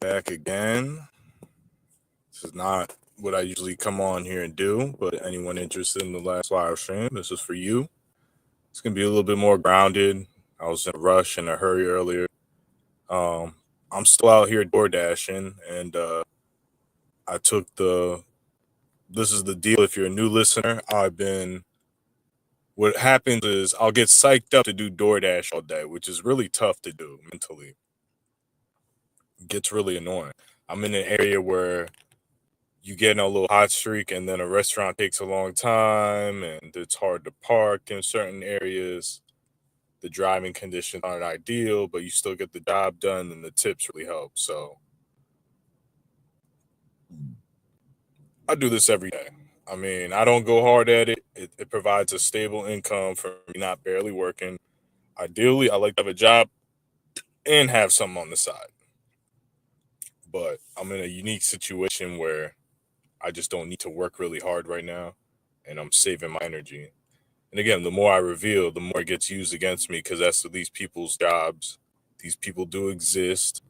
back again. This is not what I usually come on here and do, but anyone interested in the last live stream, this is for you. It's gonna be a little bit more grounded. I was in a rush and a hurry earlier. Um, I'm still out here door dashing, and I took the. This is the deal. If you're a new listener, I've been. What happens is I'll get psyched up to do DoorDash all day, which is really tough to do mentally. It gets really annoying. I'm in an area where you get in a little hot streak and then a restaurant takes a long time and it's hard to park in certain areas. The driving conditions aren't ideal, but you still get the job done and the tips really help. So I do this every day. I mean, I don't go hard at it. It provides a stable income for me not barely working. Ideally, I like to have a job and have something on the side. But I'm in a unique situation where I just don't need to work really hard right now and I'm saving my energy. And again, the more I reveal, the more it gets used against me because that's these people's jobs. These people do exist,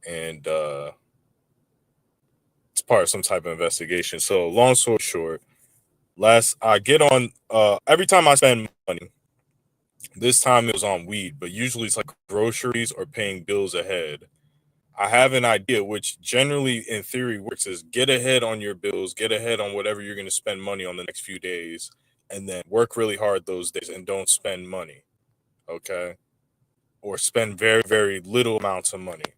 and it's part of some type of investigation. So, long story short, last I get on every time I spend money. This time it was on weed, but usually it's like groceries or paying bills ahead. I have an idea, which generally in theory works, is get ahead on your bills, get ahead on whatever you're going to spend money on the next few days, and then work really hard those days and don't spend money. Okay. Or spend very, very little amounts of money.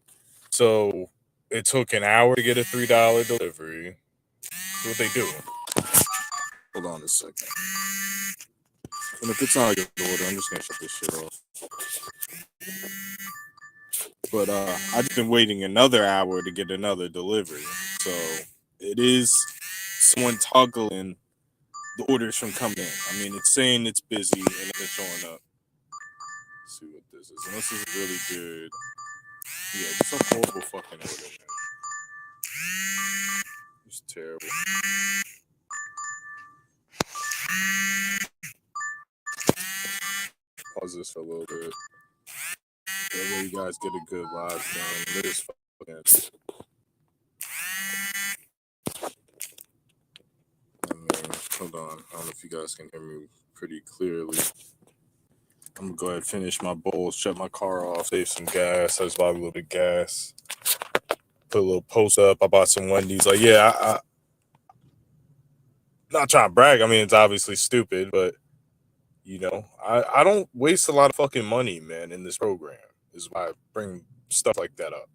So it took an hour to get a $3 delivery. That's what they do. Hold on a second. And if it's not a good order, I'm just gonna shut this shit off. But I just been waiting another hour to get another delivery. So it is someone toggling the orders from coming in. I mean, it's saying it's busy and it's showing up. Let's see what this is. And this is really good. Yeah, it's a horrible fucking order, man. It's terrible. Pause this for a little bit. That way you guys get a good live going. It is fucking. I mean, hold on. I don't know if you guys can hear me pretty clearly. I'm gonna go ahead and finish my bowls, shut my car off, save some gas. I just bought a little bit of gas. Put a little post up. I bought some Wendy's. Like, yeah, I not trying to brag. I mean, it's obviously stupid, but I don't waste a lot of fucking money, man, in this program. Is why I bring stuff like that up.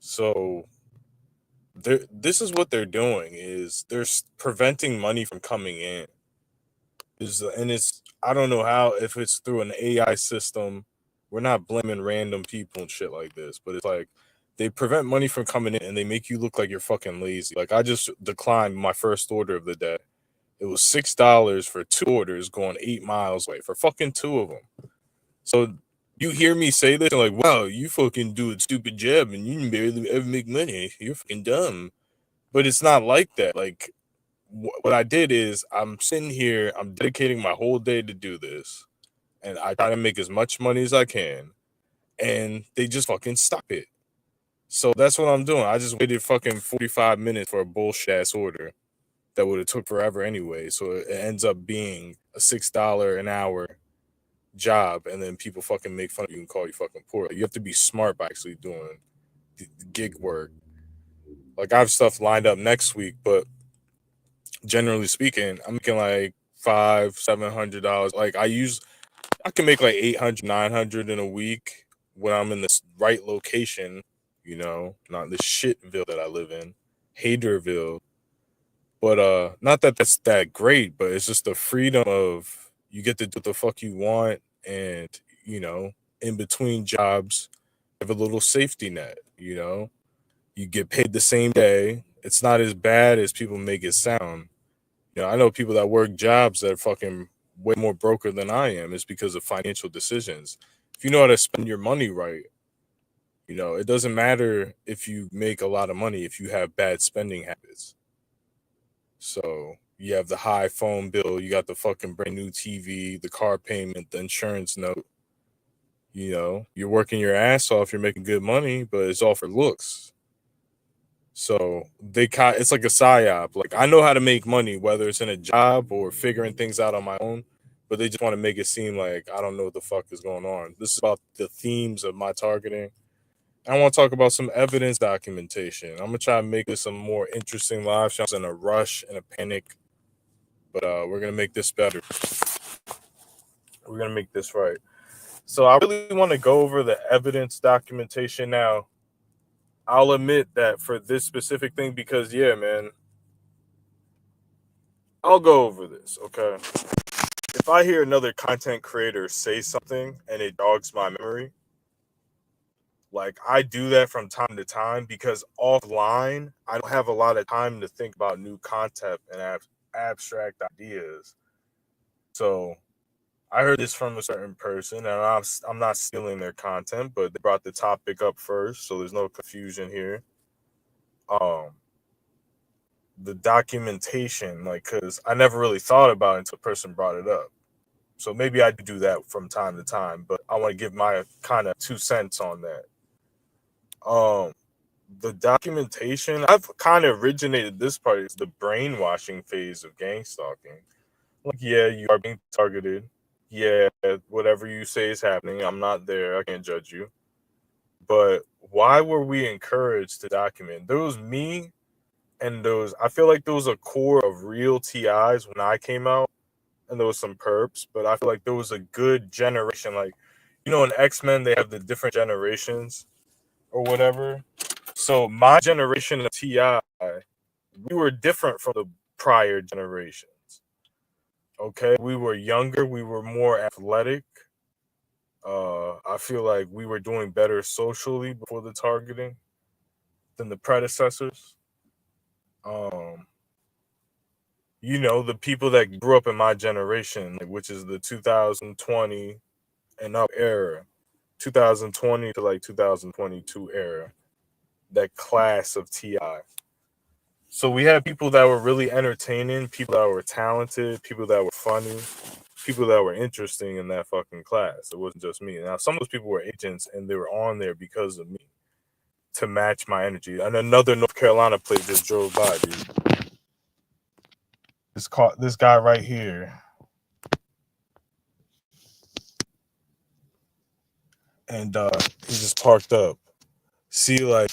So this is what they're doing is they're preventing money from coming in. And it's I don't know how if it's through an AI system. We're not blaming random people and shit like this, but it's like they prevent money from coming in and they make you look like you're fucking lazy. Like I just declined my first order of the day. It was $6 for two orders going 8 miles away for fucking two of them. So you hear me say this and like, wow, you fucking do a stupid job and you barely ever make money. You're fucking dumb. But it's not like that. Like what I did is I'm sitting here, I'm dedicating my whole day to do this, and I try to make as much money as I can, and they just fucking stop it. So that's what I'm doing. I just waited fucking 45 minutes for a bullshit ass order that would have took forever anyway. So it ends up being a $6 an hour job, and then people fucking make fun of you and call you fucking poor. Like, you have to be smart by actually doing the gig work. Like I have stuff lined up next week, but generally speaking, I'm making like $500-$700. Like I can make like 800, 900 in a week when I'm in this right location, not the shitville that I live in, Haterville. But not that that's that great, but it's just the freedom of you get to do what the fuck you want, and in between jobs, you have a little safety net. You get paid the same day. It's not as bad as people make it sound. I know people that work jobs that are fucking way more broker than I am. It's because of financial decisions. If you know how to spend your money right, it doesn't matter if you make a lot of money if you have bad spending habits. So you have the high phone bill, you got the fucking brand new TV, the car payment, the insurance note. You're working your ass off, you're making good money, but it's all for looks. So it's like a psyop. Like I know how to make money, whether it's in a job or figuring things out on my own, but they just want to make it seem like I don't know what the fuck is going on. This is about the themes of my targeting. I want to talk about some evidence documentation. I'm gonna try to make this a more interesting live show. I was in a rush and a panic, but we're gonna make this better. We're gonna make this right. So I really want to go over the evidence documentation now. I'll admit that for this specific thing, because yeah, man, I'll go over this, okay? If I hear another content creator say something and it jogs my memory, like I do that from time to time because offline, I don't have a lot of time to think about new concept and abstract ideas. So I heard this from a certain person, and I'm not stealing their content, but they brought the topic up first, so there's no confusion here. Um, the documentation, like, because I never really thought about it until a person brought it up. So maybe I do that from time to time, but I want to give my kind of 2 cents on that. Um, the documentation, I've kind of originated this part is the brainwashing phase of gangstalking. Like, yeah, you are being targeted. Yeah, whatever you say is happening. I'm not there. I can't judge you. But why were we encouraged to document? There was me and those, I feel like there was a core of real TIs when I came out, and there was some perps, but I feel like there was a good generation. Like, in X-Men, they have the different generations or whatever. So my generation of TI, we were different from the prior generations. Okay, we were younger, we were more athletic. I feel like we were doing better socially before the targeting than the predecessors. Um, the people that grew up in my generation, like, which is the 2020 and up era, 2020 to like 2022 era, that class of TI. So we had people that were really entertaining, people that were talented, people that were funny, people that were interesting in that fucking class. It wasn't just me. Now some of those people were agents and they were on there because of me to match my energy. And another North Carolina plate just drove by, dude. This guy right here. And he just parked up. See, like,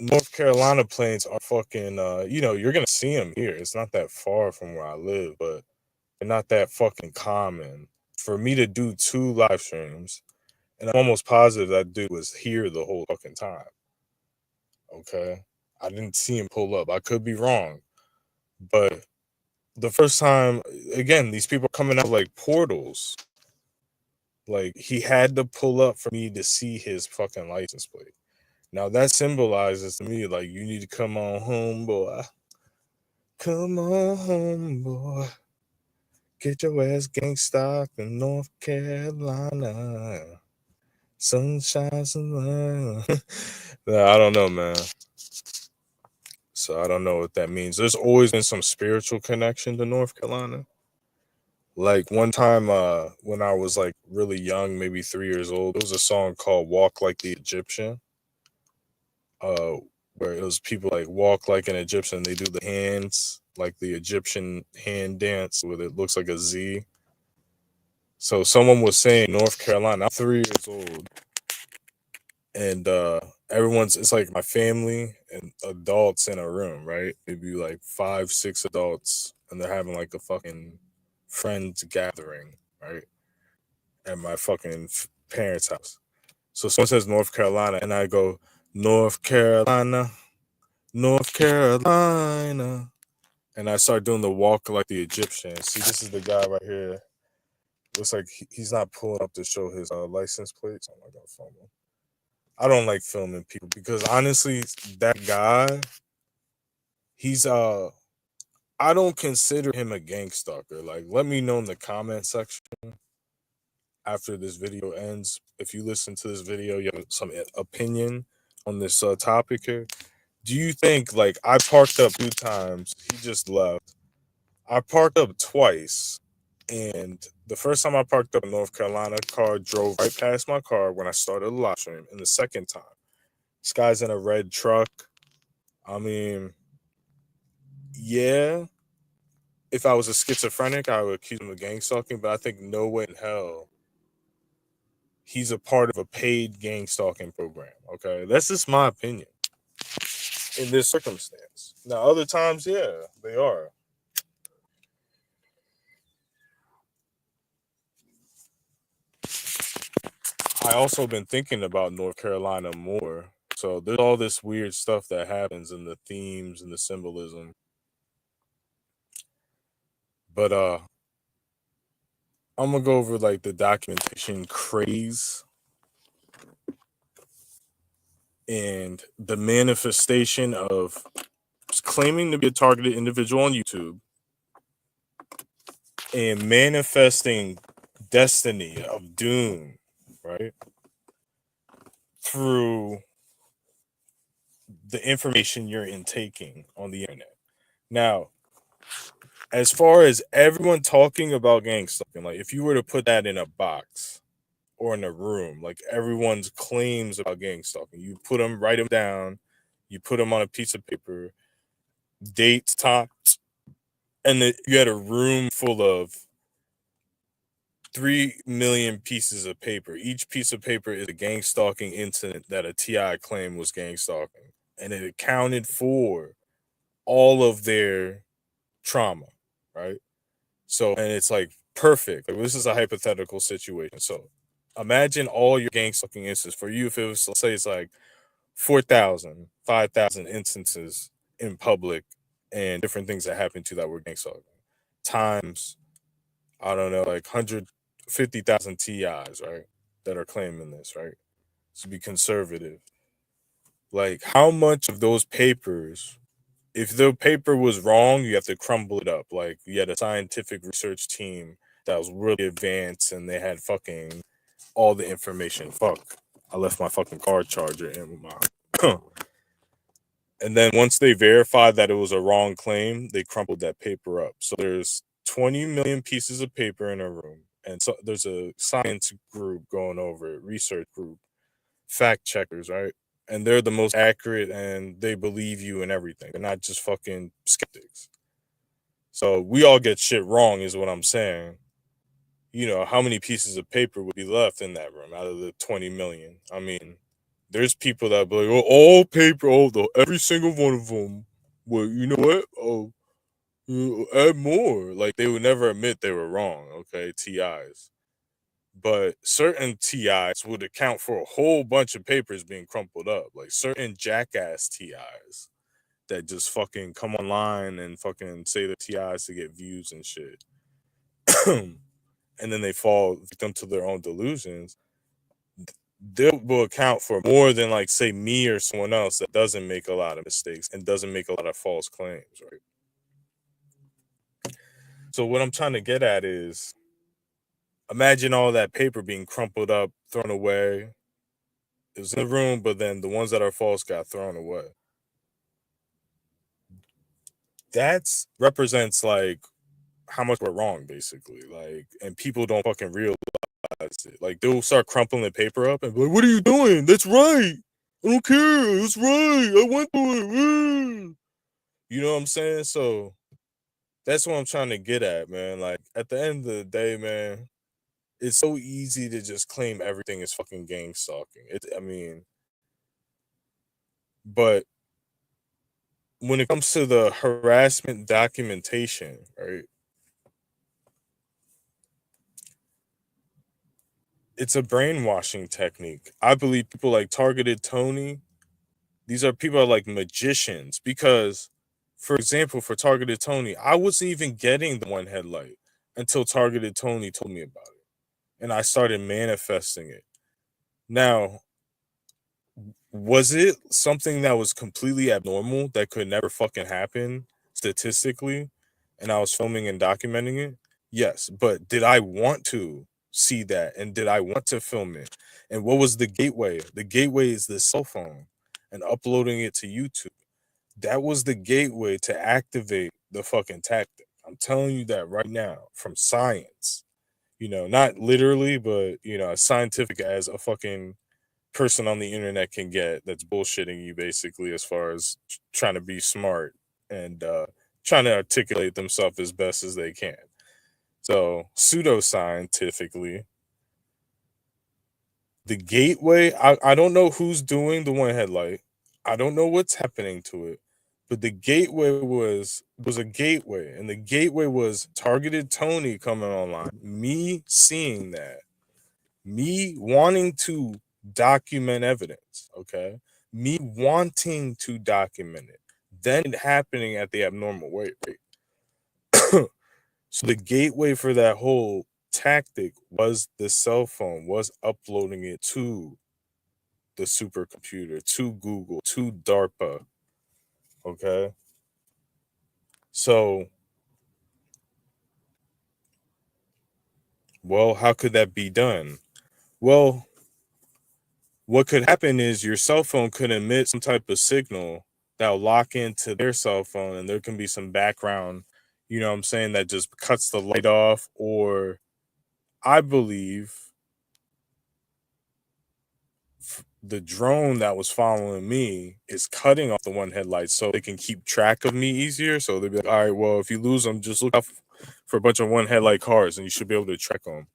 North Carolina planes are fucking, you're going to see them here. It's not that far from where I live, but they're not that fucking common. For me to do 2 live streams, and I'm almost positive that dude was here the whole fucking time. Okay? I didn't see him pull up. I could be wrong. But the first time, again, these people are coming out like portals. Like, he had to pull up for me to see his fucking license plate. Now that symbolizes to me, like, you need to come on home, boy. Come on home, boy. Get your ass gangsta in North Carolina. Sunshine's alive. I don't know, man. So I don't know what that means. There's always been some spiritual connection to North Carolina. Like one time, when I was like really young, maybe 3 years old, there was a song called "Walk Like the Egyptian." Uh, where it was people like walk like an Egyptian. They do the hands like the Egyptian hand dance, with it looks like a Z. So someone was saying North Carolina. I'm 3 years old, and it's like my family and adults in a room, right? Maybe like 5, 6 adults, and they're having like a fucking friends gathering, right? At my fucking parents' house. So someone says North Carolina, and I go, North Carolina, North Carolina. And I start doing the walk like the Egyptian. See, this is the guy right here. Looks like he's not pulling up to show his license plates. I'm not gonna film him. I don't like filming people because honestly, that guy, he's I don't consider him a gang stalker. Like, let me know in the comment section after this video ends. If you listen to this video, you have some opinion on this topic here. Do you think, like, I parked up 2 times? He just left. I parked up twice, and the first time I parked up in North Carolina, car drove right past my car when I started the live stream. And the second time, this guy's in a red truck. I mean, yeah, if I was a schizophrenic, I would accuse him of gang stalking, but I think no way in hell he's a part of a paid gang stalking program. Okay, that's just my opinion in this circumstance. Now, other times, yeah, they are. I also been thinking about North Carolina more. So there's all this weird stuff that happens in the themes and the symbolism. But I'm gonna go over like the documentation craze and the manifestation of claiming to be a targeted individual on YouTube and manifesting destiny of doom, right? Through the information you're intaking on the internet. Now, as far as everyone talking about gang stalking, like if you were to put that in a box or in a room, like everyone's claims about gang stalking, you put them, write them down, you put them on a piece of paper, dates, tops, and then you had a room full of 3 million pieces of paper. Each piece of paper is a gang stalking incident that a TI claimed was gang stalking, and it accounted for all of their trauma, right? So, and it's like perfect. Like, this is a hypothetical situation. So, imagine all your gang stalking instances for you. If it was, let's say, it's like 4,000, 5,000 instances in public and different things that happened to that were gang stalking times, I don't know, like 150,000 TIs, right? That are claiming this, right? To be conservative. Like, how much of those papers, if the paper was wrong, you have to crumble it up. Like, you had a scientific research team that was really advanced and they had fucking all the information. Fuck. I left my fucking car charger in my. And then once they verified that it was a wrong claim, they crumpled that paper up. So there's 20 million pieces of paper in a room. And so there's a science group going over it, research group, fact checkers, right? And they're the most accurate and they believe you and everything. They're not just fucking skeptics. So we all get shit wrong, is what I'm saying. You know, how many pieces of paper would be left in that room out of the 20 million? I mean, there's people that be like, oh, all paper, every single one of them. Well, you know what? Oh, add more. Like, they would never admit they were wrong, okay? TIs. But certain TIs would account for a whole bunch of papers being crumpled up. Like certain jackass TIs that just fucking come online and fucking say the TIs to get views and shit. And then they fall victim to their own delusions. They will account for more than, like, say, me or someone else that doesn't make a lot of mistakes and doesn't make a lot of false claims, right? So what I'm trying to get at is, imagine all that paper being crumpled up, thrown away. It was in the room, but then the ones that are false got thrown away. That's represents like how much we're wrong, basically. Like, and people don't fucking realize it. Like, they'll start crumpling the paper up and be like, "What are you doing? That's right. I don't care. It's right. I went to it." You know what I'm saying? So that's what I'm trying to get at, man. Like, at the end of the day, man, it's so easy to just claim everything is fucking gang stalking. I mean, but when it comes to the harassment documentation, right? It's a brainwashing technique. I believe people like Targeted Tony, these are people are like magicians because, for example, for Targeted Tony, I wasn't even getting the one headlight until Targeted Tony told me about it. And I started manifesting it. Now, was it something that was completely abnormal that could never fucking happen statistically? And I was filming and documenting it? Yes. But did I want to see that? And did I want to film it? And what was the gateway? The gateway is the cell phone and uploading it to YouTube. That was the gateway to activate the fucking tactic. I'm telling you that right now from science. You know, not literally, but, you know, as scientific as a fucking person on the internet can get that's bullshitting you basically as far as trying to be smart and trying to articulate themselves as best as they can. So pseudoscientifically, the gateway, I don't know who's doing the one headlight. I don't know what's happening to it. But the gateway was a gateway, and the gateway was targeted Tony coming online. Me seeing that, me wanting to document evidence, okay? Me wanting to document it, then it happening at the abnormal rate. So the gateway for that whole tactic was the cell phone, was uploading it to the supercomputer, to Google, to DARPA. Okay. So, well, how could that be done? Well, what could happen is your cell phone could emit some type of signal that'll lock into their cell phone, and there can be some background, you know what I'm saying, that just cuts the light off. Or I believe the drone that was following me is cutting off the one headlight so they can keep track of me easier. So they'll be like, all right, well, if you lose them, just look out for a bunch of one headlight cars and you should be able to track them.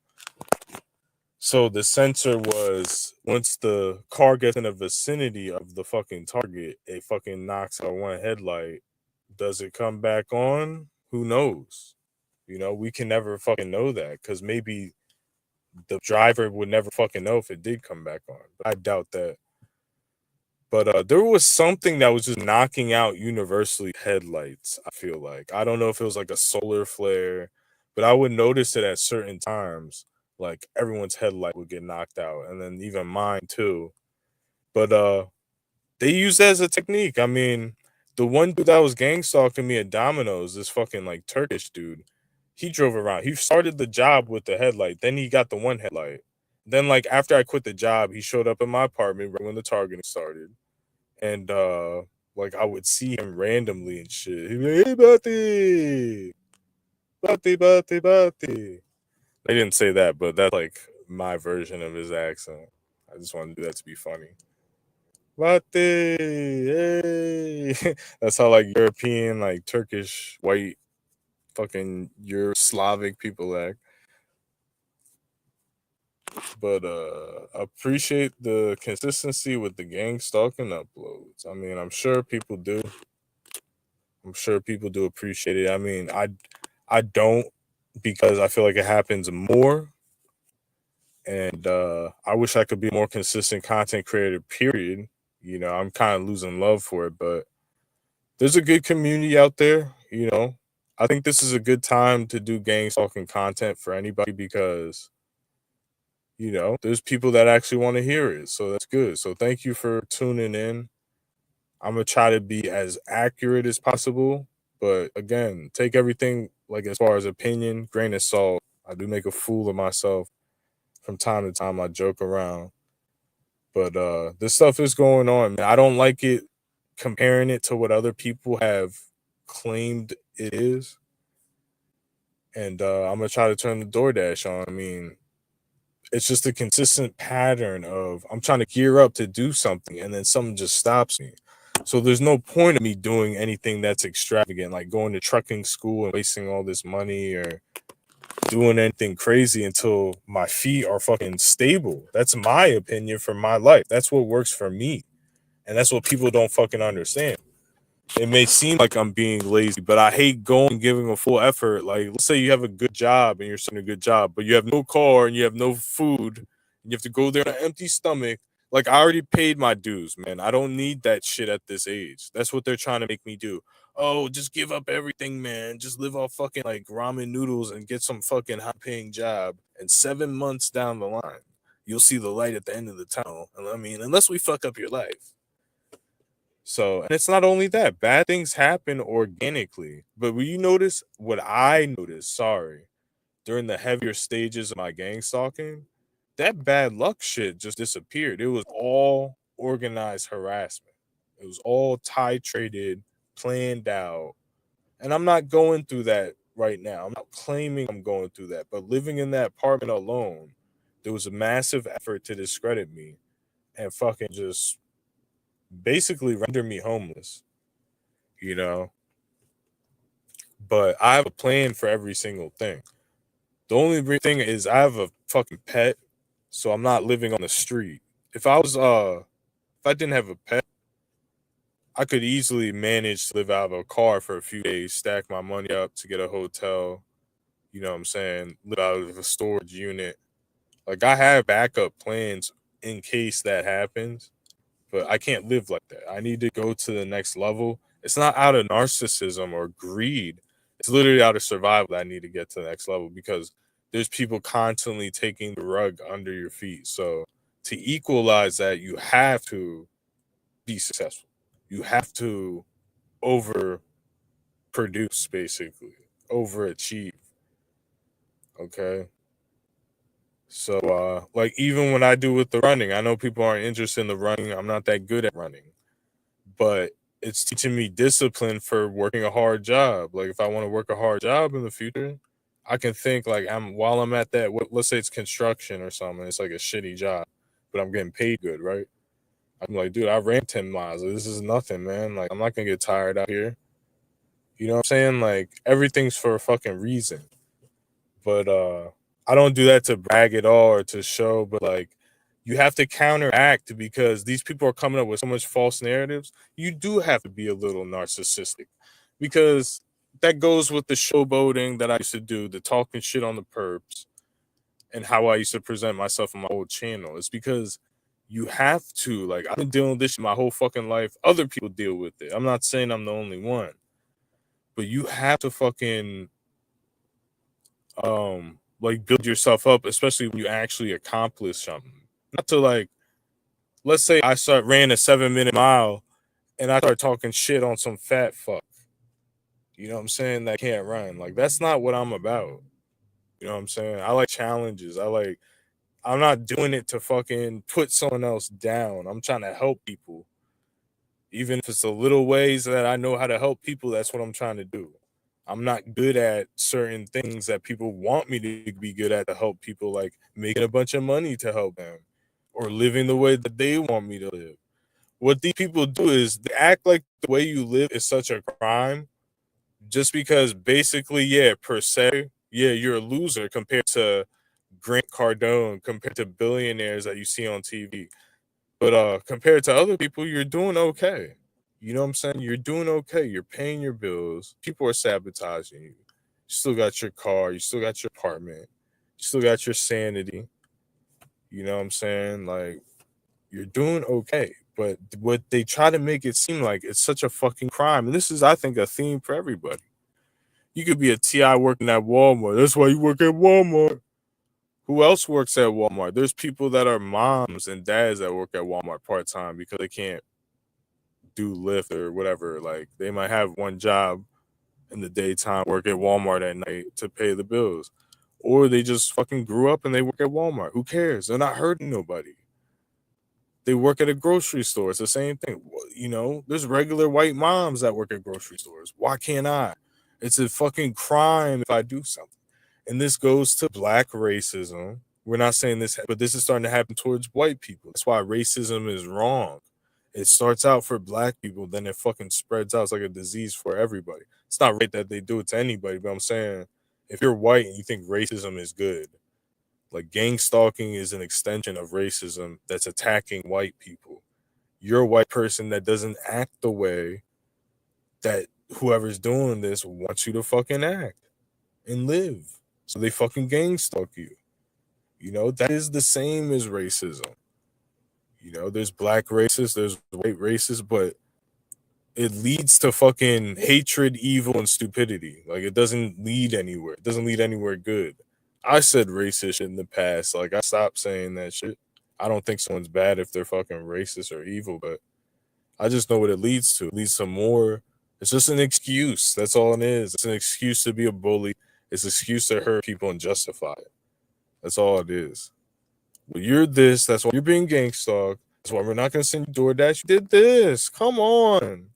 So the sensor was, once the car gets in the vicinity of the fucking target, it fucking knocks out one headlight. Does it come back on? Who knows? You know, we can never fucking know that, because maybe the driver would never fucking know if it did come back on. But I doubt that. But there was something that was just knocking out universally headlights, I feel like. I don't know if it was like a solar flare, but I would notice it at certain times. Like everyone's headlight would get knocked out, and then even mine too. But they use that as a technique. I mean, the one dude that was gang stalking me at Domino's, this fucking like Turkish dude, he drove around. He started the job with the headlight, then he got the one headlight. Then, like, after I quit the job, he showed up in my apartment right when the targeting started. And like I would see him randomly and shit. He'd be like, hey Bati, Bati, Bati, Bati. They didn't say that, but that's like my version of his accent. I just wanted to do that to be funny. Bati, hey. That's how like European, like Turkish, white, fucking Slavic people act. But appreciate the consistency with the gang stalking uploads. I mean, I'm sure people do. I'm sure people do appreciate it. I mean, I don't, because I feel like it happens more, and I wish I could be a more consistent content creator. Period. You know, I'm kind of losing love for it, but there's a good community out there. You know, I think this is a good time to do gang stalking content for anybody, because you know there's people that actually want to hear it. So that's good. So thank you for tuning in. I'm gonna try to be as accurate as possible, but again, take everything like as far as opinion, grain of salt. I do make a fool of myself from time to time. I joke around, but this stuff is going on, man. I don't like it comparing it to what other people have claimed it is, and I'm gonna try to turn the DoorDash on. I mean, it's just a consistent pattern of I'm trying to gear up to do something and then something just stops me. So there's no point of me doing anything that's extravagant, like going to trucking school and wasting all this money, or doing anything crazy until my feet are fucking stable. That's my opinion for my life. That's what works for me. And that's what people don't fucking understand. It may seem like I'm being lazy, but I hate going and giving a full effort. Like, let's say you have a good job and you're starting a good job, but you have no car and you have no food, and you have to go there on an empty stomach. Like, I already paid my dues, man. I don't need that shit at this age. That's what they're trying to make me do. Oh, just give up everything, man. Just live off fucking like ramen noodles and get some fucking high paying job. And 7 months down the line, you'll see the light at the end of the tunnel. And I mean, unless we fuck up your life. So, and it's not only that, bad things happen organically. But will you notice what I noticed, sorry, during the heavier stages of my gang stalking? That bad luck shit just disappeared. It was all organized harassment. It was all titrated, planned out. And I'm not going through that right now. I'm not claiming I'm going through that. But living in that apartment alone, there was a massive effort to discredit me. and fucking just basically render me homeless, you know. But I have a plan for every single thing. The only thing is I have a fucking pet, so I'm not living on the street. If I didn't have a pet, I could easily manage to live out of a car for a few days, stack my money up to get a hotel, you know what I'm saying, live out of a storage unit. Like I have backup plans in case that happens, but I can't live like that. I need to go to the next level. It's not out of narcissism or greed. It's literally out of survival that I need to get to the next level because there's people constantly taking the rug under your feet. So to equalize that, you have to be successful. You have to overproduce, basically, overachieve. Okay. So like even when I do with the running, I know people aren't interested in the running. I'm not that good at running. But it's teaching me discipline for working a hard job. Like if I want to work a hard job in the future, I can think like while I'm at that. Let's say it's construction or something. It's like a shitty job, but I'm getting paid good, right? I'm like, dude, I ran 10 miles. Like, this is nothing, man. Like I'm not gonna get tired out here. You know what I'm saying? Like everything's for a fucking reason. But I don't do that to brag at all or to show, but like you have to counteract because these people are coming up with so much false narratives. You do have to be a little narcissistic because that goes with the showboating that I used to do, the talking shit on the perps, and how I used to present myself on my old channel. It's because you have to. Like I've been dealing with this my whole fucking life. Other people deal with it. I'm not saying I'm the only one, but you have to fucking like build yourself up, especially when you actually accomplish something. Not to like, let's say I ran a 7 minute mile and I start talking shit on some fat fuck. You know what I'm saying? That can't run. Like that's not what I'm about. You know what I'm saying? I like challenges. I'm not doing it to fucking put someone else down. I'm trying to help people. Even if it's the little ways that I know how to help people, that's what I'm trying to do. I'm not good at certain things that people want me to be good at to help people, like making a bunch of money to help them or living the way that they want me to live. What these people do is they act like the way you live is such a crime just because basically, yeah, per se, yeah, you're a loser compared to Grant Cardone, compared to billionaires that you see on TV. But compared to other people, you're doing okay. You know what I'm saying? You're doing okay. You're paying your bills. People are sabotaging you. You still got your car. You still got your apartment. You still got your sanity. You know what I'm saying? Like, you're doing okay. But what they try to make it seem like it's such a fucking crime. And this is, I think, a theme for everybody. You could be a TI working at Walmart. That's why you work at Walmart. Who else works at Walmart? There's people that are moms and dads that work at Walmart part time because they can't do Lyft or whatever. Like they might have one job in the daytime, work at Walmart at night to pay the bills. Or they just fucking grew up and they work at Walmart. Who cares? They're not hurting nobody. They work at a grocery store. It's the same thing. You know, there's regular white moms that work at grocery stores. Why can't I? It's a fucking crime if I do something. And this goes to black racism. We're not saying this, but this is starting to happen towards white people. That's why racism is wrong. It starts out for black people, then it fucking spreads out. It's like a disease for everybody. It's not right that they do it to anybody, but I'm saying if you're white and you think racism is good, like gang stalking is an extension of racism that's attacking white people. You're a white person that doesn't act the way that whoever's doing this wants you to fucking act and live. So they fucking gang stalk you. You know, that is the same as racism. You know, there's black racists, there's white racists, but it leads to fucking hatred, evil, and stupidity. Like it doesn't lead anywhere. It doesn't lead anywhere good. I said racist shit in the past. Like I stopped saying that shit. I don't think someone's bad if they're fucking racist or evil, but I just know what it leads to. It leads to more. It's just an excuse. That's all it is. It's an excuse to be a bully. It's an excuse to hurt people and justify it. That's all it is. Well, you're this. That's why you're being gang stalked. That's why we're not going to send you DoorDash. You did this. Come on. You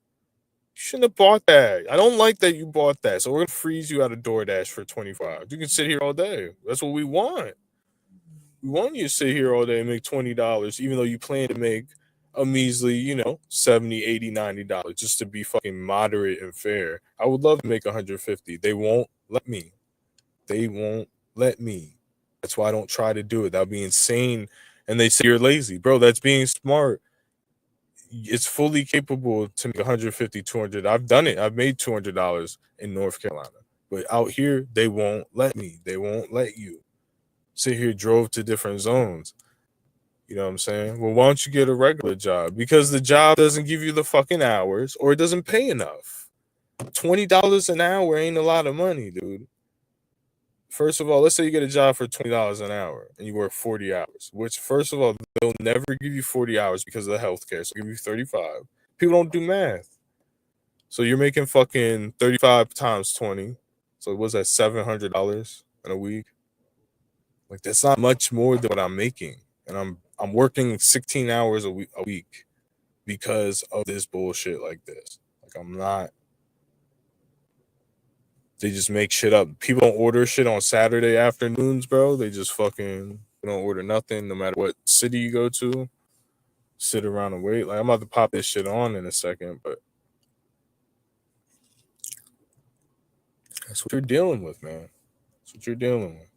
shouldn't have bought that. I don't like that you bought that. So we're going to freeze you out of DoorDash for 25. You can sit here all day. That's what we want. We want you to sit here all day and make $20, even though you plan to make a measly, 70, 80, $90, just to be fucking moderate and fair. I would love to make 150. They won't let me. They won't let me. That's why I don't try to do it. That would be insane. And they say you're lazy. Bro, that's being smart. It's fully capable to make 150, 200. I've done it. I've made $200 in North Carolina. But out here, they won't let me. They won't let you. Sit here, drove to different zones. You know what I'm saying? Well, why don't you get a regular job? Because the job doesn't give you the fucking hours or it doesn't pay enough. $20 an hour ain't a lot of money, dude. First of all, let's say you get a job for $20 an hour and you work 40 hours, which, first of all, they'll never give you 40 hours because of the healthcare. So they'll give you 35. People don't do math. So you're making fucking 35 times 20. So what's that, $700 in a week? Like, that's not much more than what I'm making. And I'm working 16 hours a week because of this bullshit like this. Like, I'm not. They just make shit up. People don't order shit on Saturday afternoons, bro. They just fucking don't order nothing, no matter what city you go to. Sit around and wait. Like, I'm about to pop this shit on in a second, but that's what you're dealing with, man. That's what you're dealing with.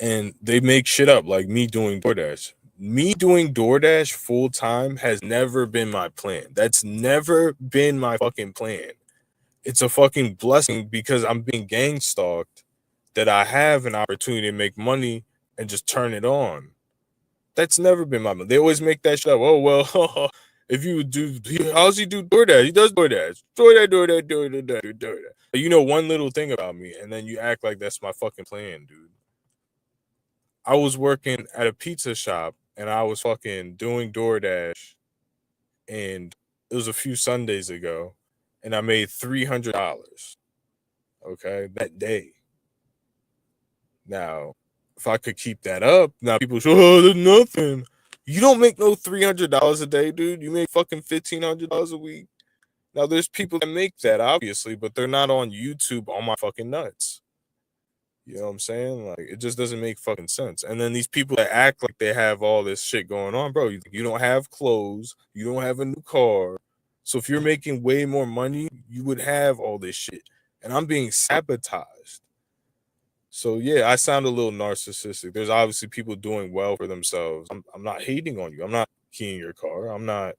And they make shit up, like me doing DoorDash. Me doing DoorDash full time has never been my plan. That's never been my fucking plan. It's a fucking blessing because I'm being gang stalked that I have an opportunity to make money and just turn it on. That's never been my. They always make that shit up. Oh well, if you do, how's he do DoorDash? He does DoorDash. DoorDash. You know one little thing about me, and then you act like that's my fucking plan, dude. I was working at a pizza shop, and I was fucking doing DoorDash, and it was a few Sundays ago, and I made $300. Okay, that day. Now, if I could keep that up, now people say, "Oh, there's nothing." You don't make no $300 a day, dude. You make fucking $1,500 a week. Now, there's people that make that, obviously, but they're not on YouTube on my fucking nuts. You know what I'm saying? Like, it just doesn't make fucking sense. And then these people that act like they have all this shit going on, bro, you don't have clothes, you don't have a new car. So if you're making way more money, you would have all this shit. And I'm being sabotaged. So yeah, I sound a little narcissistic. There's obviously people doing well for themselves. I'm not hating on you. I'm not keying your car. I'm not,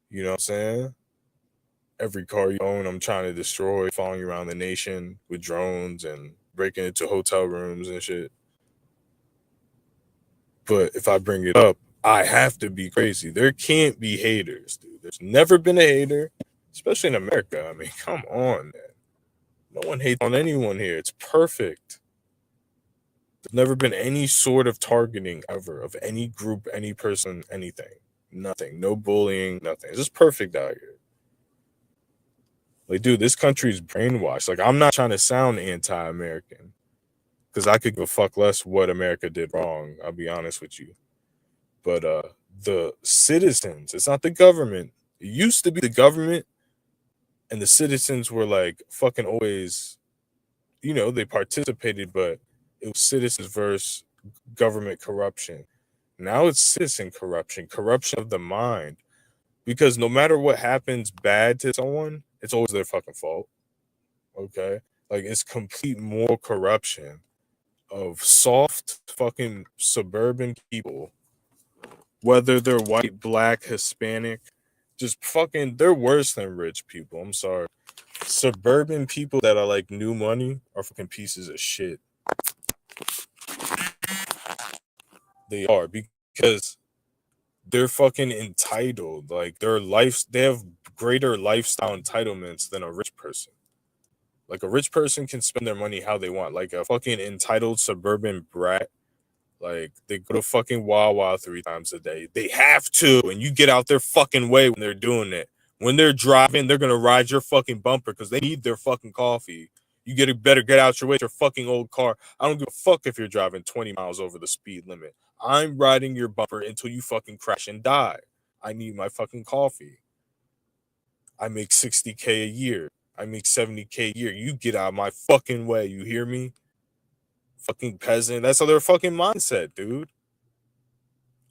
you know what I'm saying? Every car you own, I'm trying to destroy, following you around the nation with drones and breaking into hotel rooms and shit. But if I bring it up, I have to be crazy. There can't be haters, dude. There's never been a hater, especially in America. I mean, come on, man. No one hates on anyone here. It's perfect. There's never been any sort of targeting ever of any group, any person, anything. Nothing. No bullying, nothing. It's just perfect out here. Like, dude, this country's brainwashed. Like, I'm not trying to sound anti-American because I could give a fuck less what America did wrong. I'll be honest with you. But the citizens, it's not the government. It used to be the government, and the citizens were like fucking always, they participated, but it was citizens versus government corruption. Now it's citizen corruption, corruption of the mind. Because no matter what happens bad to someone, it's always their fucking fault. Okay? Like, it's complete moral corruption of soft fucking suburban people, whether they're white, black, Hispanic, just fucking, they're worse than rich people. I'm sorry. Suburban people that are like new money are fucking pieces of shit. They are, because they're fucking entitled. Like, they have greater lifestyle entitlements than a rich person. Like, a rich person can spend their money how they want. Like, a fucking entitled suburban brat, like, they go to fucking Wawa 3 times a day. They have to, and you get out their fucking way when they're doing it. When they're driving, they're gonna ride your fucking bumper because they need their fucking coffee. Better get out your way. It's your fucking old car. I don't give a fuck if you're driving 20 miles over the speed limit. I'm riding your bumper until you fucking crash and die. I need my fucking coffee. I make 60K a year. I make 70K a year. You get out of my fucking way. You hear me? fucking peasant. That's their fucking mindset, dude.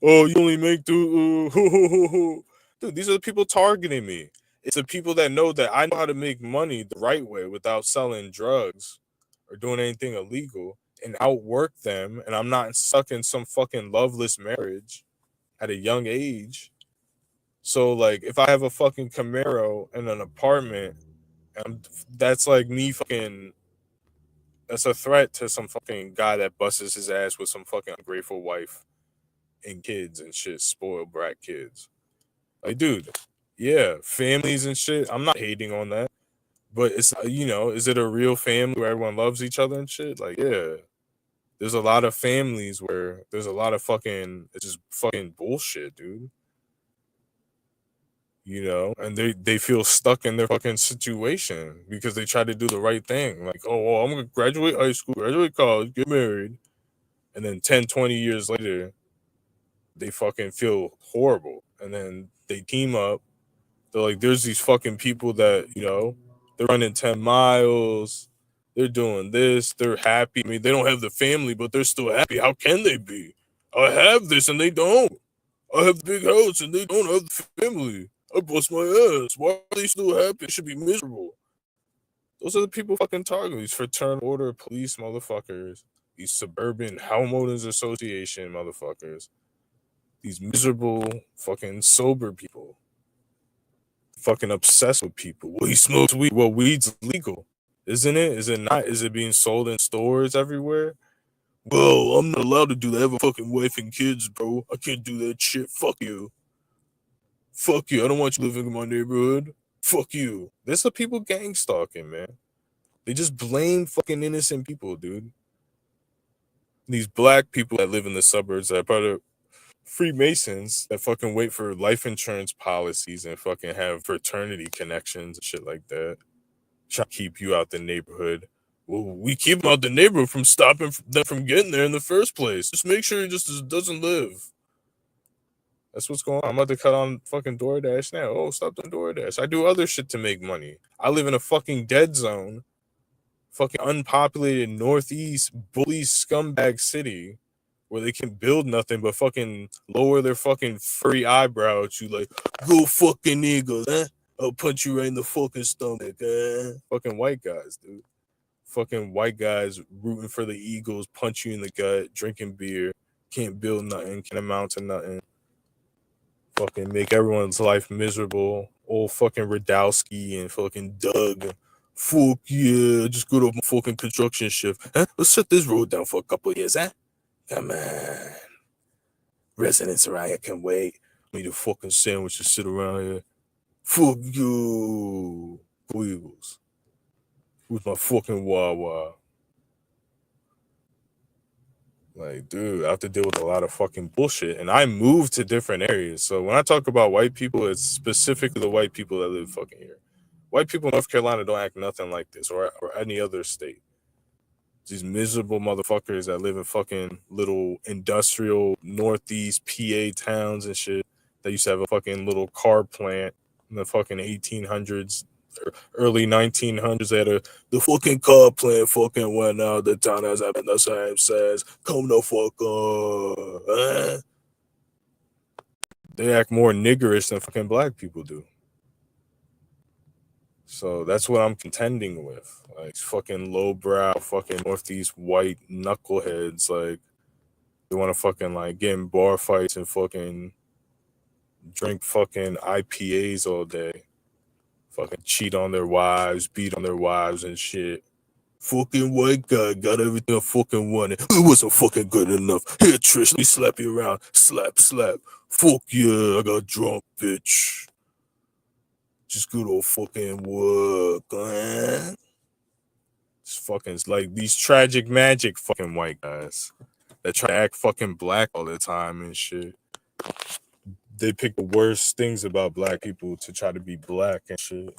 Oh, you only make two. Dude, these are the people targeting me. It's the people that know that I know how to make money the right way without selling drugs or doing anything illegal and outwork them. And I'm not stuck in some fucking loveless marriage at a young age. So, like, if I have a fucking Camaro and an apartment, that's like me fucking. That's a threat to some fucking guy that busts his ass with some fucking ungrateful wife and kids and shit, spoiled brat kids. Like, dude, yeah, families and shit. I'm not hating on that, but it's is it a real family where everyone loves each other and shit? Like, yeah, there's a lot of families where there's a lot of fucking it's just fucking bullshit, dude. And they feel stuck in their fucking situation because they try to do the right thing. Like, oh, well, I'm gonna graduate high school, graduate college, get married, and then 10, 20 years later, they fucking feel horrible, and then they team up. They're like, there's these fucking people that, they're running 10 miles. They're doing this. They're happy. I mean, they don't have the family, but they're still happy. How can they be? I have this and they don't. I have the big house and they don't have the family. I bust my ass. Why are they still happy? They should be miserable. Those are the people fucking targeting these fraternal order police motherfuckers. These suburban homeowners association motherfuckers. These miserable fucking sober people. Fucking obsessed with people. Well, he smokes weed. Well, weed's legal, isn't it? Is it not? Is it being sold in stores everywhere? Well, I'm not allowed to do that. I have a fucking wife and kids, bro. I can't do that shit. Fuck you. Fuck you. I don't want you living in my neighborhood. Fuck you. There's the people gang stalking, man. They just blame fucking innocent people, dude. These black people that live in the suburbs that are part of Freemasons that fucking wait for life insurance policies and fucking have fraternity connections and shit like that. Try to keep you out the neighborhood. Well, we keep them out the neighborhood from stopping them from getting there in the first place. Just make sure he just doesn't live. That's what's going on. I'm about to cut on fucking DoorDash now. Oh, stop doing DoorDash. I do other shit to make money. I live in a fucking dead zone, fucking unpopulated northeast bully scumbag city where they can build nothing but fucking lower their fucking furry eyebrow at you like, go fucking Eagles, huh? I'll punch you right in the fucking stomach, Fucking white guys, dude. Fucking white guys rooting for the Eagles, punch you in the gut, drinking beer, can't build nothing, can't amount to nothing. Fucking make everyone's life miserable. Old fucking Radowski and fucking Doug. Fuck yeah, just go to my fucking construction shift. Huh? Let's shut this road down for a couple of years, huh? Come on. Residents around here can wait. I need a fucking sandwich to sit around here. Fuck you. Go Eagles. Who's my fucking Wawa? Like, dude, I have to deal with a lot of fucking bullshit. And I moved to different areas. So when I talk about white people, it's specifically the white people that live fucking here. White people in North Carolina don't act nothing like this or any other state. These miserable motherfuckers that live in fucking little industrial northeast PA towns and shit that used to have a fucking little car plant in the fucking 1800s, early 1900s. They had the fucking car plant fucking went out. The town has having the same size. Come the fuck on. They act more niggerish than fucking black people do. So that's what I'm contending with. Like fucking lowbrow, fucking northeast white knuckleheads. Like they want to fucking like get in bar fights and fucking drink fucking IPAs all day. Fucking cheat on their wives, beat on their wives and shit. Fucking white guy got everything I fucking wanted. It wasn't fucking good enough. Here, Trish, let me slap you around. Slap, slap. Fuck yeah, I got drunk, bitch. Just good old fucking work, man. It's fucking like these tragic magic fucking white guys that try to act fucking black all the time and shit. They pick the worst things about black people to try to be black and shit.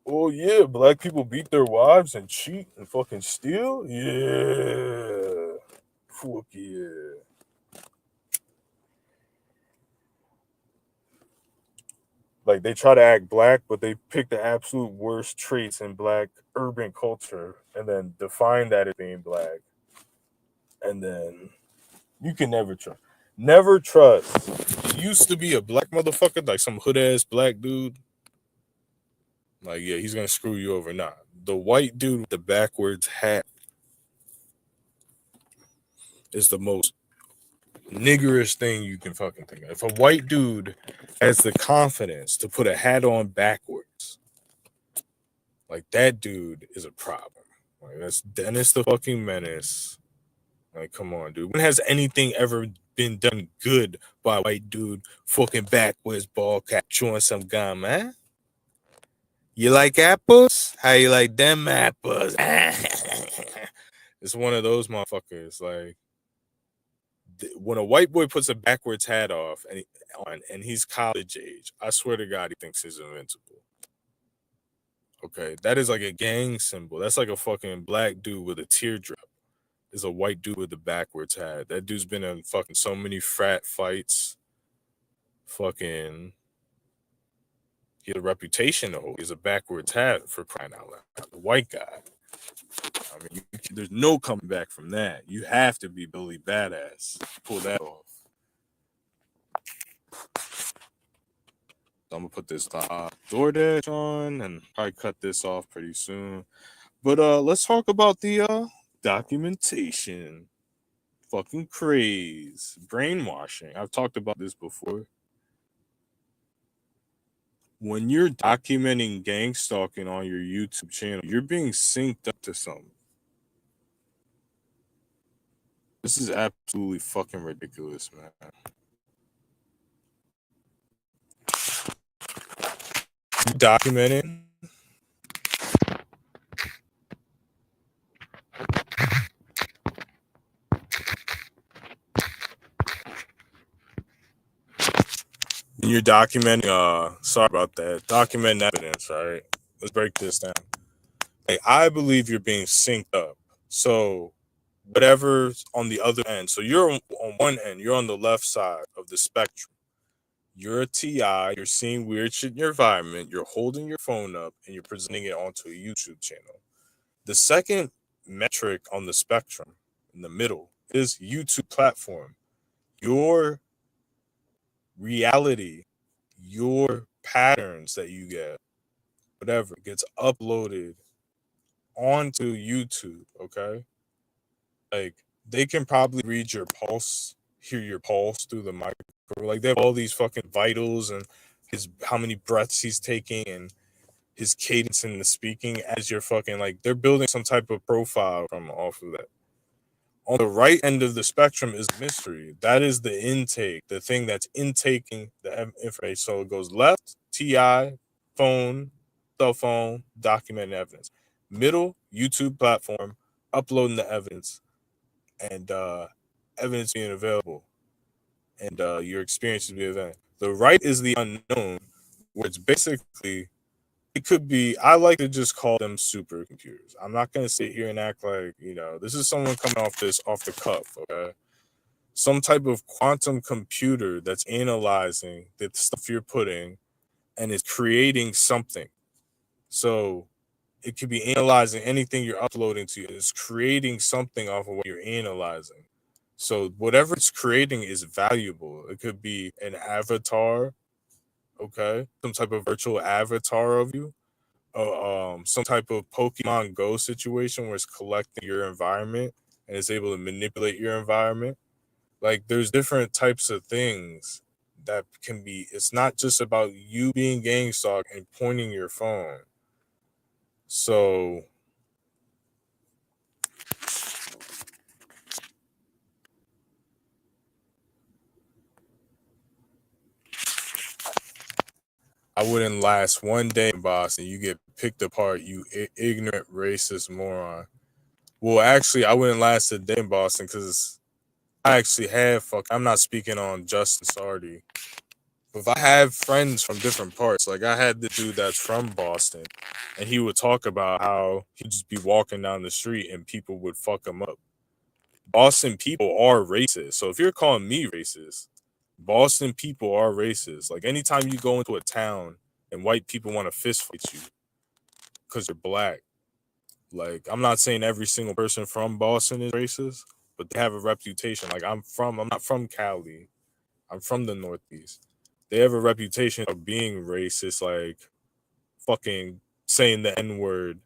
Oh yeah, black people beat their wives and cheat and fucking steal? Yeah. Fuck yeah. Like they try to act black, but they pick the absolute worst traits in black urban culture and then define that as being black. And then you can never trust. Never trust. He used to be a black motherfucker, like some hood ass black dude. Like, yeah, he's gonna screw you over. Nah. The white dude with the backwards hat is the most niggerish thing you can fucking think of. If a white dude has the confidence to put a hat on backwards, like that dude is a problem. Like that's Dennis the fucking Menace. Like, come on, dude. When has anything ever been done good by a white dude fucking backwards, ball cap, chewing some gum, man? You like apples? How you like them apples? It's one of those motherfuckers. Like, when a white boy puts a backwards hat on and he's college age, I swear to God, he thinks he's invincible. Okay, that is like a gang symbol. That's like a fucking black dude with a teardrop. Is a white dude with a backwards hat. That dude's been in fucking so many frat fights. Fucking, he had a reputation to hold. He's a backwards hat for crying out loud. The white guy. I mean, there's no coming back from that. You have to be Billy Badass to pull that off. So I'm gonna put this DoorDash on and probably cut this off pretty soon. But let's talk about the documentation. Fucking craze. Brainwashing. I've talked about this before. When you're documenting gang stalking on your YouTube channel, you're being synced up to something. This is absolutely fucking ridiculous, man. You documenting? You're documenting, sorry about that. Documenting evidence, right? Let's break this down. Like, I believe you're being synced up. So whatever's on the other end. So you're on one end, you're on the left side of the spectrum. You're a TI, you're seeing weird shit in your environment, you're holding your phone up and you're presenting it onto a YouTube channel. The second metric on the spectrum in the middle is YouTube platform. Your reality, your patterns that you get, whatever, gets uploaded onto YouTube, okay? Like, they can probably read your pulse, hear your pulse through the micro. Like, they have all these fucking vitals and how many breaths he's taking and his cadence in the speaking as you're fucking, like, they're building some type of profile from off of that. On the right end of the spectrum is mystery. That is the intake, the thing that's intaking the information. So it goes left, TI, phone, cell phone, documenting evidence. Middle, YouTube platform, uploading the evidence and evidence being available and your experiences being available. The right is the unknown, where it's basically, it could be, I like to just call them supercomputers. I'm not going to sit here and act like, this is someone coming off the cuff, okay? Some type of quantum computer that's analyzing the stuff you're putting and is creating something. So it could be analyzing anything you're uploading to. It's creating something off of what you're analyzing. So whatever it's creating is valuable. It could be an avatar, okay? Some type of virtual avatar of you. Some type of Pokemon Go situation where it's collecting your environment and it's able to manipulate your environment. Like, there's different types of things that can be. It's not just about you being gang stalked and pointing your phone. So I wouldn't last one day in Boston. You get picked apart, you ignorant racist moron. Well, actually, I wouldn't last a day in Boston because I actually have I'm not speaking on Justin Sardi. But if I have friends from different parts, like I had the dude that's from Boston, and he would talk about how he'd just be walking down the street and people would fuck him up. Boston people are racist. So if you're calling me racist, Boston people are racist. Like anytime you go into a town and white people want to fist fight you because you're black. Like I'm not saying every single person from Boston is racist, but they have a reputation. Like I'm not from Cali. I'm from the Northeast. They have a reputation of being racist, like fucking saying the N word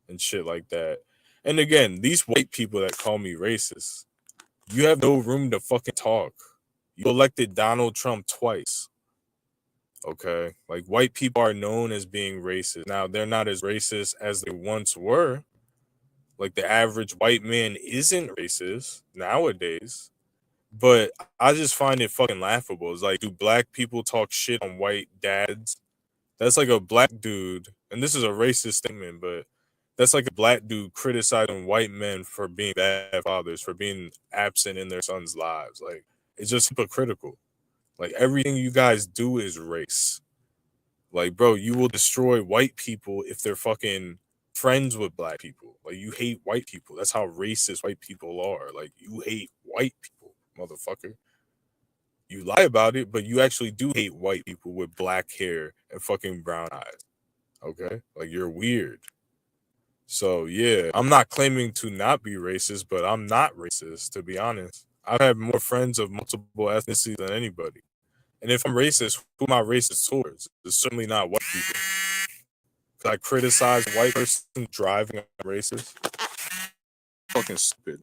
and shit like that. And again, these white people that call me racist, you have no room to fucking talk. You elected Donald Trump twice. Okay? Like white people are known as being racist. Now, they're not as racist as they once were. Like the average white man isn't racist nowadays. But I just find it fucking laughable. It's like, do black people talk shit on white dads? That's like a black dude, and this is a racist statement, but that's like a black dude criticizing white men for being bad fathers, for being absent in their sons' lives. Like, it's just hypocritical. Like, everything you guys do is race. Like, bro, you will destroy white people if they're fucking friends with black people. Like, you hate white people. That's how racist white people are. Like, you hate white people, motherfucker. You lie about it, but you actually do hate white people with black hair and fucking brown eyes. Okay? Like you're weird. So yeah, I'm not claiming to not be racist, but I'm not racist, to be honest. I've had more friends of multiple ethnicities than anybody. And if I'm racist, who am I racist towards? It's certainly not white people. Could I criticize a white person driving? I'm racist? Fucking stupid.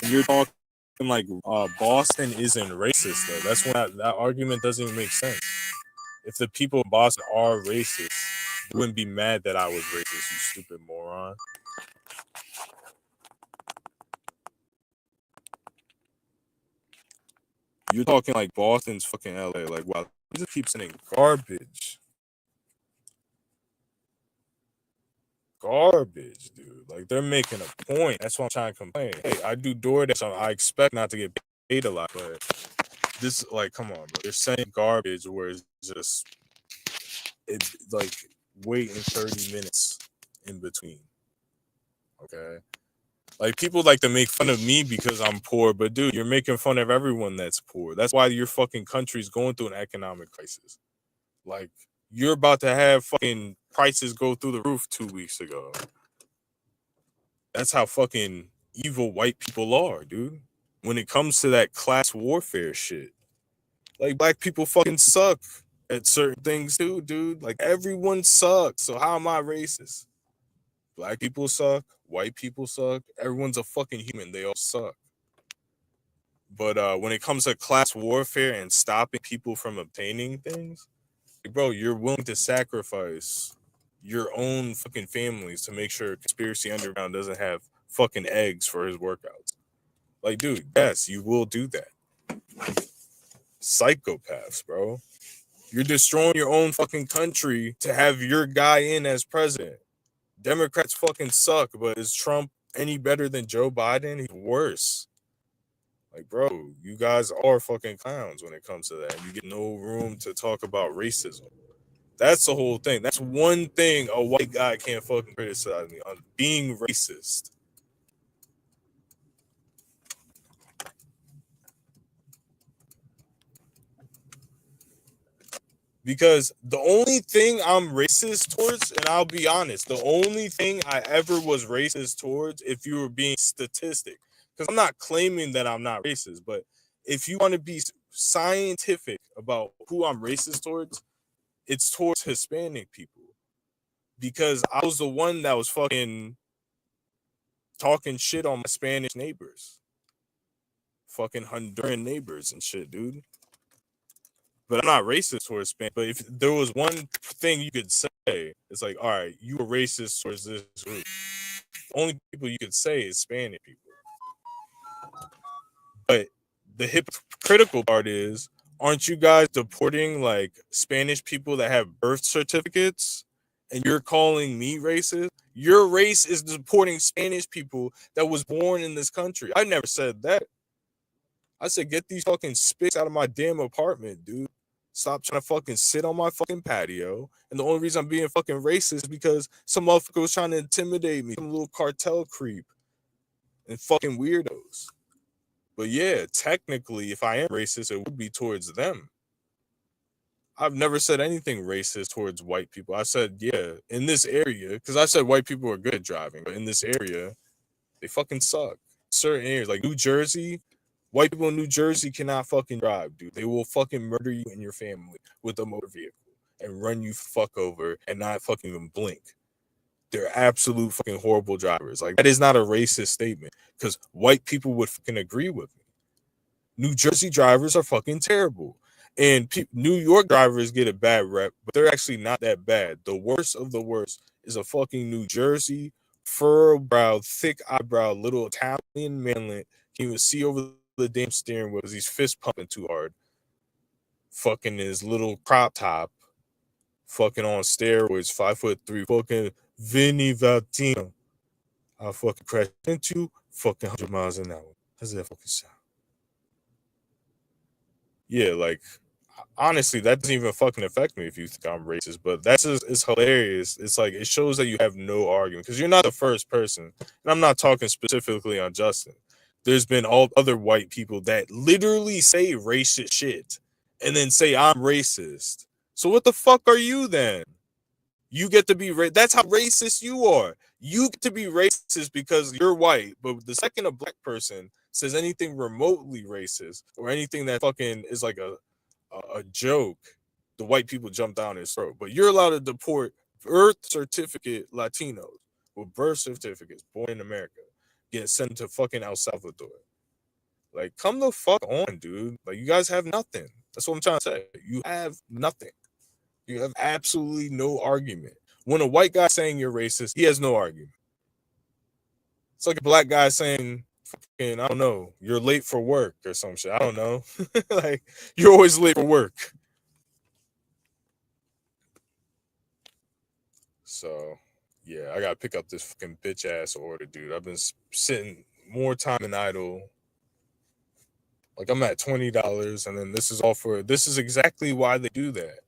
You're talking like Boston isn't racist though. That's when that argument doesn't even make sense. If the people in Boston are racist, you wouldn't be mad that I was racist, you stupid moron. You're talking like Boston's fucking LA. Like, wow, you just keep sending garbage. Garbage, dude. Like, they're making a point. That's why I'm trying to complain. Hey, I do DoorDash. So I expect not to get paid a lot, but this, like, come on, bro. They're sending garbage where it's like waiting 30 minutes in between. Okay. Like people like to make fun of me because I'm poor, but dude, you're making fun of everyone that's poor. That's why your fucking country's going through an economic crisis. Like you're about to have fucking prices go through the roof 2 weeks ago. That's how fucking evil white people are, dude. When it comes to that class warfare shit. Like black people fucking suck at certain things too, dude. Like everyone sucks. So how am I racist? Black people suck, white people suck, everyone's a fucking human. They all suck. But when it comes to class warfare and stopping people from obtaining things, like, bro, you're willing to sacrifice your own fucking families to make sure Conspiracy Underground doesn't have fucking eggs for his workouts. Like, dude, yes, you will do that. Psychopaths, bro. You're destroying your own fucking country to have your guy in as president. Democrats fucking suck, but is Trump any better than Joe Biden? He's worse. Like, bro, you guys are fucking clowns when it comes to that. You get no room to talk about racism. That's the whole thing. That's one thing a white guy can't fucking criticize me on, being racist. Because the only thing I'm racist towards, and I'll be honest, the only thing I ever was racist towards, if you were being statistic, because I'm not claiming that I'm not racist, but if you want to be scientific about who I'm racist towards, it's towards Hispanic people. Because I was the one that was fucking talking shit on my Spanish neighbors, fucking Honduran neighbors and shit, dude. But I'm not racist towards Spanish. But if there was one thing you could say, it's like, all right, you were racist towards this group. The only people you could say is Spanish people. But the hypocritical part is, aren't you guys deporting like Spanish people that have birth certificates? And you're calling me racist? Your race is deporting Spanish people that was born in this country. I never said that. I said, get these fucking spits out of my damn apartment, dude. Stop trying to fucking sit on my fucking patio. And the only reason I'm being fucking racist is because some motherfucker was trying to intimidate me. Some little cartel creep. and fucking weirdos. But yeah, technically, if I am racist, it would be towards them. I've never said anything racist towards white people. I said, yeah, in this area, because I said white people are good at driving, but in this area, they fucking suck. Certain areas, like New Jersey, white people in New Jersey cannot fucking drive, dude. They will fucking murder you and your family with a motor vehicle and run you fuck over and not fucking even blink. They're absolute fucking horrible drivers. Like, that is not a racist statement because white people would fucking agree with me. New Jersey drivers are fucking terrible. And New York drivers get a bad rep, but they're actually not that bad. The worst of the worst is a fucking New Jersey, furrow-browed, thick eyebrow, little Italian manlet. Can't even see over the damn steering wheel because he's fist pumping too hard. Fucking his little crop top. Fucking on steroids, 5'3", fucking Vinny Valentino. I fucking crashed into fucking 100 miles an hour. How's that fucking sound? Yeah, like, honestly, that doesn't even fucking affect me if you think I'm racist, but that's just, it's hilarious. It's like, it shows that you have no argument because you're not the first person. And I'm not talking specifically on Justin. There's been all other white people that literally say racist shit and then say I'm racist. So what the fuck are you then? You get to be that's how racist you are. You get to be racist because you're white, but the second a black person says anything remotely racist or anything that fucking is like a joke, the white people jump down his throat. But you're allowed to deport birth certificate Latinos with birth certificates born in America, get sent to fucking El Salvador. Like, come the fuck on, dude. Like, you guys have nothing. That's what I'm trying to say. You have nothing. You have absolutely no argument. When a white guy saying you're racist, he has no argument. It's like a black guy saying, fucking, I don't know, you're late for work or some shit. I don't know. Like, you're always late for work. So, yeah, I gotta pick up this fucking bitch ass order, dude. I've been sitting more time than idle. Like, I'm at $20, and then this is exactly why they do that.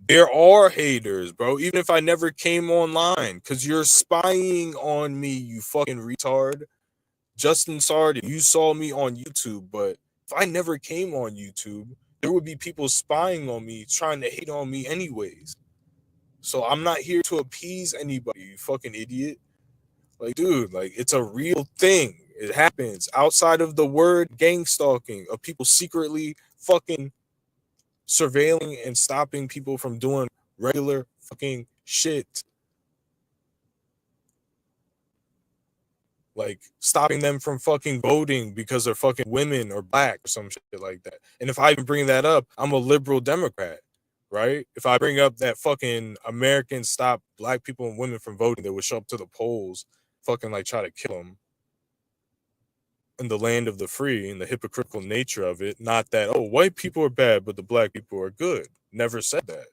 There are haters, bro, even if I never came online, because you're spying on me, you fucking retard. Justin Sardi, you saw me on YouTube, but if I never came on YouTube, there would be people spying on me, trying to hate on me anyways. So I'm not here to appease anybody, you fucking idiot. Like, dude, like, it's a real thing. It happens outside of the word gangstalking, of people secretly fucking surveilling and stopping people from doing regular fucking shit. Like, stopping them from fucking voting because they're fucking women or black or some shit like that. And if I even bring that up, I'm a liberal Democrat, right? If I bring up that fucking Americans stop black people and women from voting, they would show up to the polls, fucking like try to kill them in the land of the free and the hypocritical nature of it. Not that, oh, white people are bad, but the black people are good. Never said that.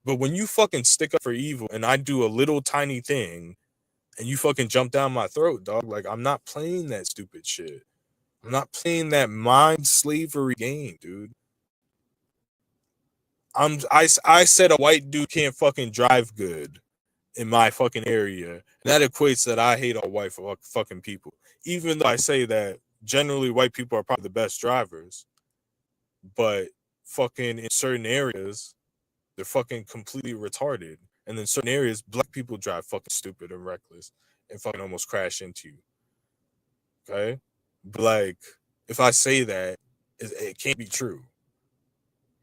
But when you fucking stick up for evil and I do a little tiny thing and you fucking jump down my throat, dog, like, I'm not playing that stupid shit. I'm not playing that mind slavery game, dude. I said a white dude can't fucking drive good in my fucking area. And that equates that I hate all white fucking people. Even though I say that generally white people are probably the best drivers, but fucking in certain areas, they're fucking completely retarded. And in certain areas, black people drive fucking stupid and reckless and fucking almost crash into you. Okay? But like, if I say that, it can't be true.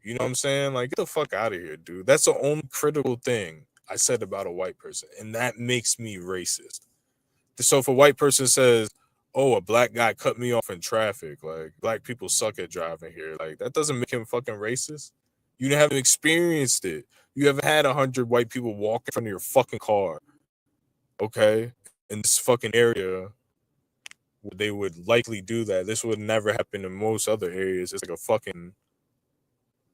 You know what I'm saying? Like, get the fuck out of here, dude. That's the only critical thing I said about a white person. And that makes me racist. So if a white person says, oh, a black guy cut me off in traffic, like, black people suck at driving here, like, that doesn't make him fucking racist. You haven't experienced it. You haven't had 100 white people walk in front of your fucking car, okay? In this fucking area where they would likely do that. This would never happen in most other areas. It's like a fucking,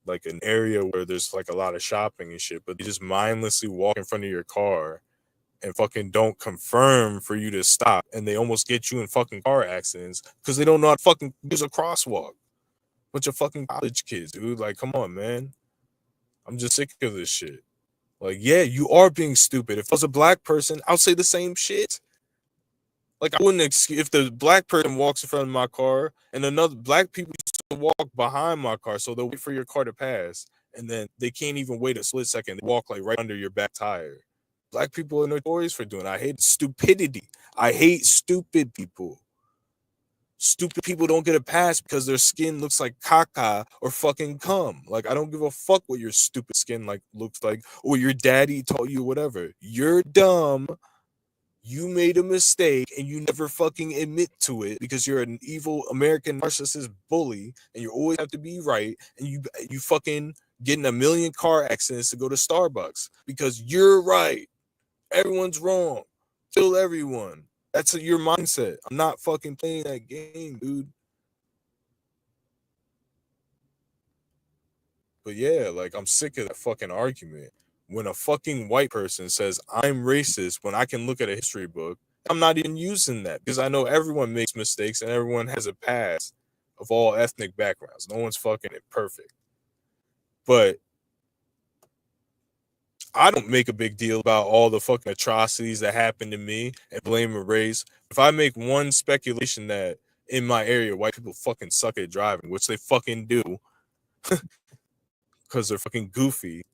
like, an area where there's like a lot of shopping and shit, but they just mindlessly walk in front of your car and fucking don't confirm for you to stop, and they almost get you in fucking car accidents because they don't know how to fucking use a crosswalk. Bunch of fucking college kids, dude. Like, come on, man. I'm just sick of this shit. Like, yeah, you are being stupid. If I was a black person, I'll say the same shit. Like I wouldn't excuse if the black person walks in front of my car and another black people used to walk behind my car, so they'll wait for your car to pass, and then they can't even wait a split second. They walk like right under your back tire. Black people are notorious for doing. I hate stupidity. I hate stupid people. Stupid people don't get a pass because their skin looks like caca or fucking cum. Like I don't give a fuck what your stupid skin like looks like or your daddy taught you whatever. You're dumb. You made a mistake and you never fucking admit to it because you're an evil American narcissist bully and you always have to be right and you fucking get in a million car accidents to go to Starbucks because you're right. Everyone's wrong. Kill everyone. That's your mindset. I'm not fucking playing that game, dude. But yeah, like I'm sick of that fucking argument. When a fucking white person says I'm racist when I can look at a history book, I'm not even using that because I know everyone makes mistakes and everyone has a past of all ethnic backgrounds. No one's fucking perfect. But I don't make a big deal about all the fucking atrocities that happened to me and blame a race. If I make one speculation that in my area white people fucking suck at driving, which they fucking do because they're fucking goofy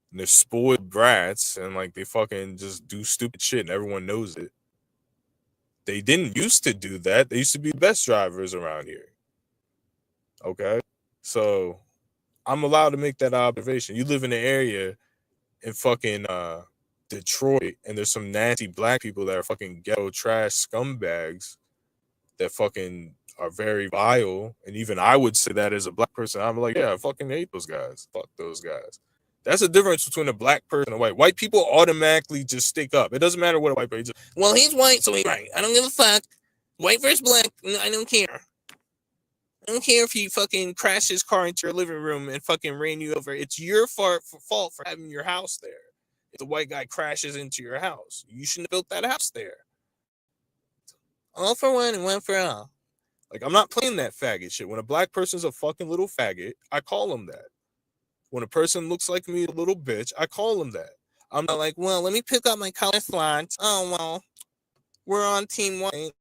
and they're spoiled brats and like they fucking just do stupid shit and everyone knows it. They didn't used to do that. They used to be the best drivers around here. Okay? So I'm allowed to make that observation. You live in an area in fucking Detroit and there's some nasty black people that are fucking ghetto trash scumbags that fucking are very vile. And even I would say that as a black person. I'm like, yeah, I fucking hate those guys. Fuck those guys. That's the difference between a black person and a white. White people automatically just stick up. It doesn't matter what a white person. Well, he's white, so he's right. I don't give a fuck. White versus black. I don't care. I don't care if he fucking crashed his car into your living room and fucking ran you over. It's your fault for having your house there. If the white guy crashes into your house, you shouldn't have built that house there. All for one and one for all. Like, I'm not playing that faggot shit. When a black person's a fucking little faggot, I call him that. When a person looks like me, a little bitch, I call him that. I'm not like, well, let me pick up my color slides. Oh, well, we're on team white.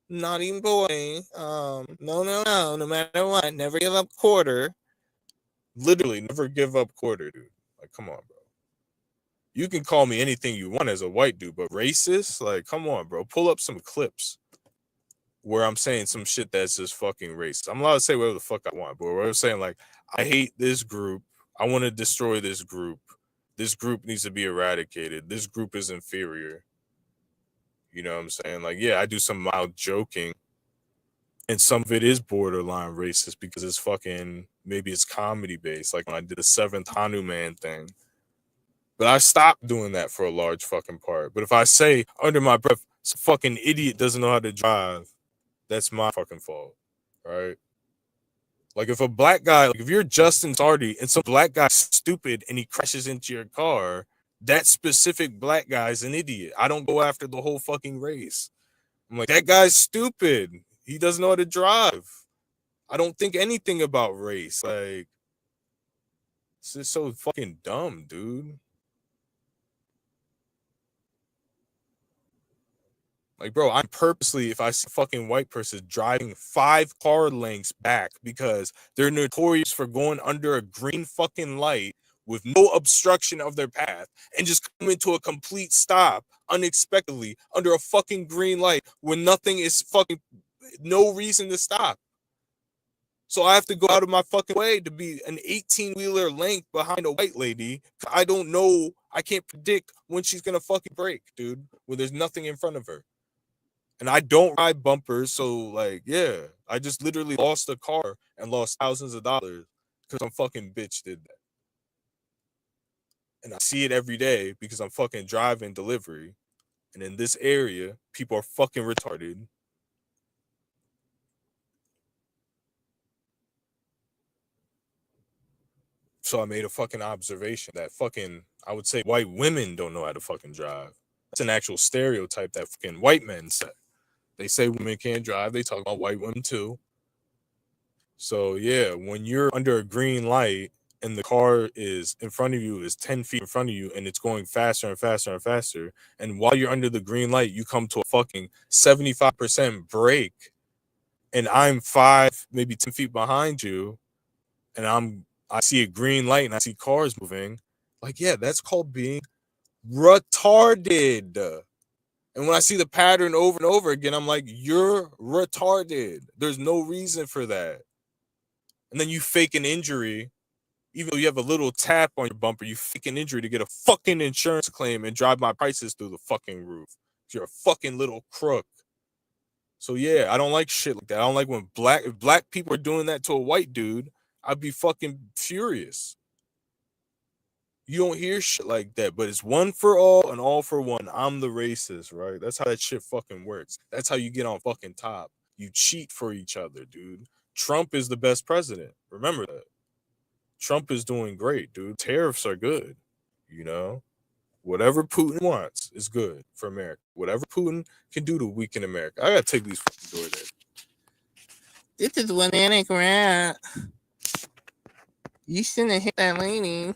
Naughty boy. No matter what, never give up quarter. Literally, never give up quarter, dude. Like, come on, bro. You can call me anything you want as a white dude, but racist? Like, come on, bro. Pull up some clips where I'm saying some shit that's just fucking racist. I'm allowed to say whatever the fuck I want, but where I'm saying, like, I hate this group. I want to destroy this group. This group needs to be eradicated. This group is inferior. You know what I'm saying? Like, yeah, I do some mild joking, and some of it is borderline racist because it's fucking, maybe it's comedy based, like when I did the seventh Hanuman thing. But I stopped doing that for a large fucking part. But if I say under my breath, some fucking idiot doesn't know how to drive, that's my fucking fault, right? Like if a black guy, like if you're Justin Sardi and some black guy's stupid and he crashes into your car, that specific black guy's an idiot. I don't go after the whole fucking race. I'm like, that guy's stupid. He doesn't know how to drive. I don't think anything about race. Like, it's just so fucking dumb, dude. Like, bro, I'm purposely, if I see a fucking white person driving 5 car lengths back because they're notorious for going under a green fucking light with no obstruction of their path and just come into a complete stop unexpectedly under a fucking green light when nothing is fucking, no reason to stop. So I have to go out of my fucking way to be an 18-wheeler length behind a white lady. I don't know. I can't predict when she's going to fucking break, dude, when there's nothing in front of her. And I don't ride bumpers, so like, yeah, I just literally lost a car and lost thousands of dollars because some fucking bitch did that. And I see it every day because I'm fucking driving delivery. And in this area, people are fucking retarded. So I made a fucking observation that fucking, I would say white women don't know how to fucking drive. That's an actual stereotype that fucking white men say. They say women can't drive. They talk about white women too. So yeah, when you're under a green light and the car is in front of you, is 10 feet in front of you, and it's going faster and faster and faster. And while you're under the green light, you come to a fucking 75% brake, and I'm 5, maybe 10 feet behind you, and I see a green light and I see cars moving. Like, yeah, that's called being retarded. And when I see the pattern over and over again, I'm like, you're retarded. There's no reason for that. And then you fake an injury, even though you have a little tap on your bumper, you fake an injury to get a fucking insurance claim and drive my prices through the fucking roof. You're a fucking little crook. So yeah, I don't like shit like that. I don't like when if black people are doing that to a white dude, I'd be fucking furious. You don't hear shit like that, but it's one for all and all for one. I'm the racist, right? That's how that shit fucking works. That's how you get on fucking top. You cheat for each other, dude. Trump is the best president. Remember that. Trump is doing great, dude. Tariffs are good. You know, whatever Putin wants is good for America. Whatever Putin can do to weaken America. I gotta take these fucking doors in. This is Banana Rat. You shouldn't have hit that lady.